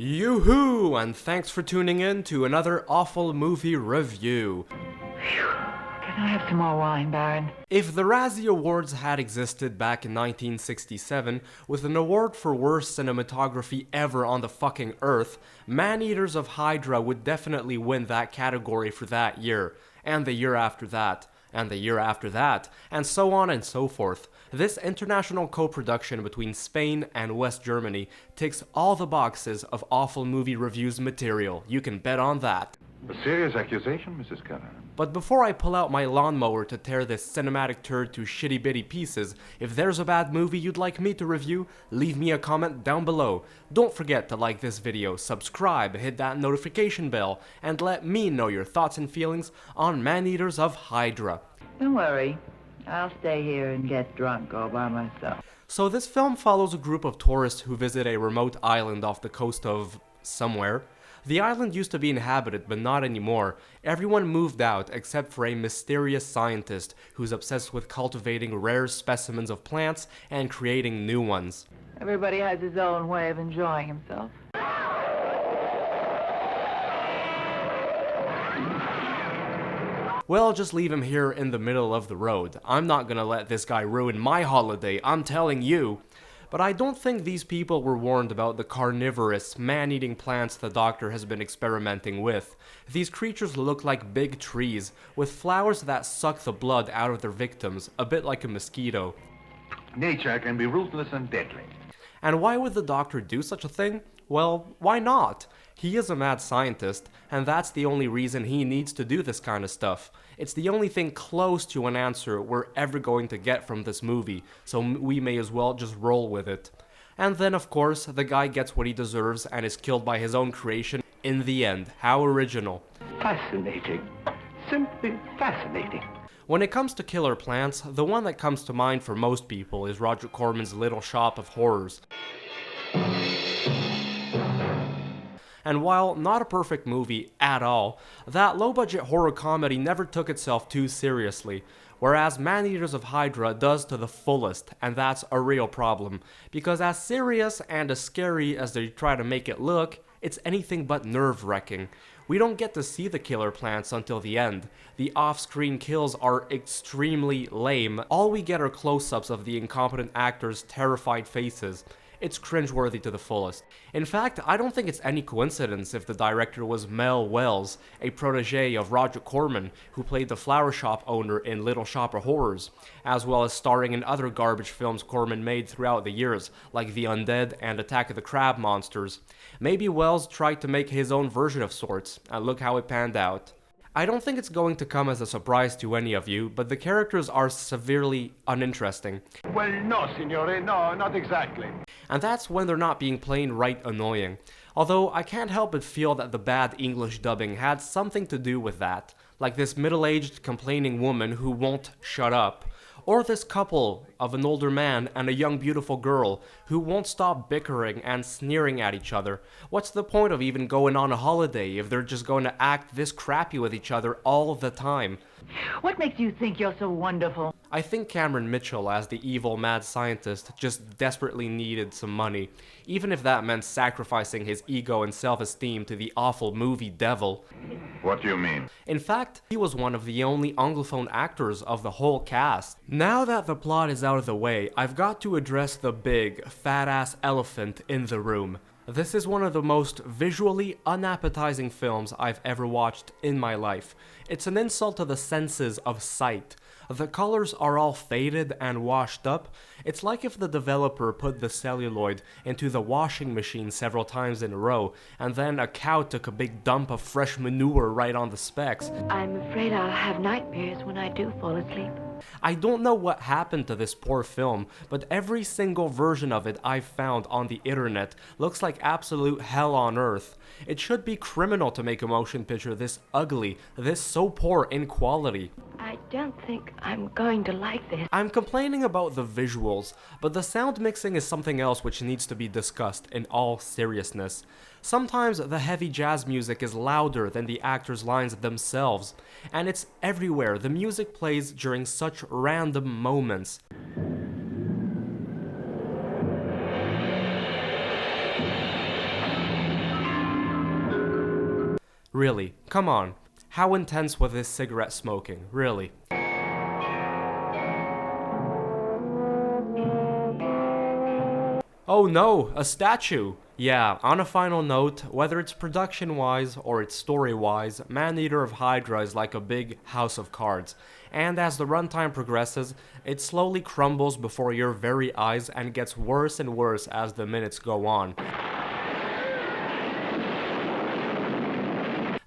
Yoo-hoo! And thanks for tuning in to another awful movie review. Can I have some more wine, Baron? If the Razzie Awards had existed back in 1967, with an award for worst cinematography ever on the fucking earth, Maneaters of Hydra would definitely win that category for that year, and the year after that, and the year after that, and so on and so forth. This international co-production between Spain and West Germany ticks all the boxes of awful movie reviews material. You can bet on that. A serious accusation, Mrs. Keller. But before I pull out my lawnmower to tear this cinematic turd to shitty-bitty pieces, if there's a bad movie you'd like me to review, leave me a comment down below. Don't forget to like this video, subscribe, hit that notification bell, and let me know your thoughts and feelings on Maneaters of Hydra. Don't worry. I'll stay here and get drunk all by myself. So this film follows a group of tourists who visit a remote island off the coast of somewhere. The island used to be inhabited, but not anymore. Everyone moved out except for a mysterious scientist who's obsessed with cultivating rare specimens of plants and creating new ones. Everybody has his own way of enjoying himself. Well, just leave him here in the middle of the road. I'm not gonna let this guy ruin my holiday, I'm telling you. But I don't think these people were warned about the carnivorous, man-eating plants the doctor has been experimenting with. These creatures look like big trees, with flowers that suck the blood out of their victims, a bit like a mosquito. Nature can be ruthless and deadly. And why would the doctor do such a thing? Well, why not? He is a mad scientist, and that's the only reason he needs to do this kind of stuff. It's the only thing close to an answer we're ever going to get from this movie, so we may as well just roll with it. And then, of course, the guy gets what he deserves and is killed by his own creation in the end. How original. Fascinating. Simply fascinating. When it comes to killer plants, the one that comes to mind for most people is Roger Corman's Little Shop of Horrors. And while not a perfect movie at all, that low-budget horror comedy never took itself too seriously, whereas Maneaters of Hydra does to the fullest, and that's a real problem, because as serious and as scary as they try to make it look, it's anything but nerve-wracking. We don't get to see the killer plants until the end. The off-screen kills are extremely lame. All we get are close-ups of the incompetent actors' terrified faces. It's cringeworthy to the fullest. In fact, I don't think it's any coincidence if the director was Mel Wells, a protege of Roger Corman, who played the flower shop owner in Little Shop of Horrors, as well as starring in other garbage films Corman made throughout the years, like The Undead and Attack of the Crab Monsters. Maybe Wells tried to make his own version of sorts, and look how it panned out. I don't think it's going to come as a surprise to any of you, but the characters are severely uninteresting. Well, no, signore, no, not exactly. And that's when they're not being plain right annoying. Although I can't help but feel that the bad English dubbing had something to do with that. Like this middle-aged complaining woman who won't shut up. Or this couple of an older man and a young beautiful girl who won't stop bickering and sneering at each other. What's the point of even going on a holiday if they're just going to act this crappy with each other all the time? What makes you think you're so wonderful? I think Cameron Mitchell as the evil mad scientist just desperately needed some money, even if that meant sacrificing his ego and self-esteem to the awful movie devil. What do you mean? In fact, he was one of the only Anglophone actors of the whole cast. Now that the plot is out of the way, I've got to address the big, fat-ass elephant in the room. This is one of the most visually unappetizing films I've ever watched in my life. It's an insult to the senses of sight. The colors are all faded and washed up. It's like if the developer put the celluloid into the washing machine several times in a row, and then a cow took a big dump of fresh manure right on the specs. I'm afraid I'll have nightmares when I do fall asleep. I don't know what happened to this poor film, but every single version of it I've found on the internet looks like absolute hell on earth. It should be criminal to make a motion picture this ugly, this so poor in quality. I don't think I'm going to like this. I'm complaining about the visuals, but the sound mixing is something else which needs to be discussed in all seriousness. Sometimes the heavy jazz music is louder than the actors' lines themselves, and it's everywhere. The music plays during such random moments. Really, come on. How intense was this cigarette smoking, really? Oh no, a statue! Yeah, on a final note, whether it's production-wise or it's story-wise, Maneater of Hydra is like a big house of cards, and as the runtime progresses, it slowly crumbles before your very eyes and gets worse and worse as the minutes go on.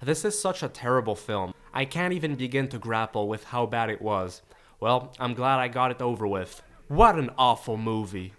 This is such a terrible film. I can't even begin to grapple with how bad it was. Well, I'm glad I got it over with. What an awful movie.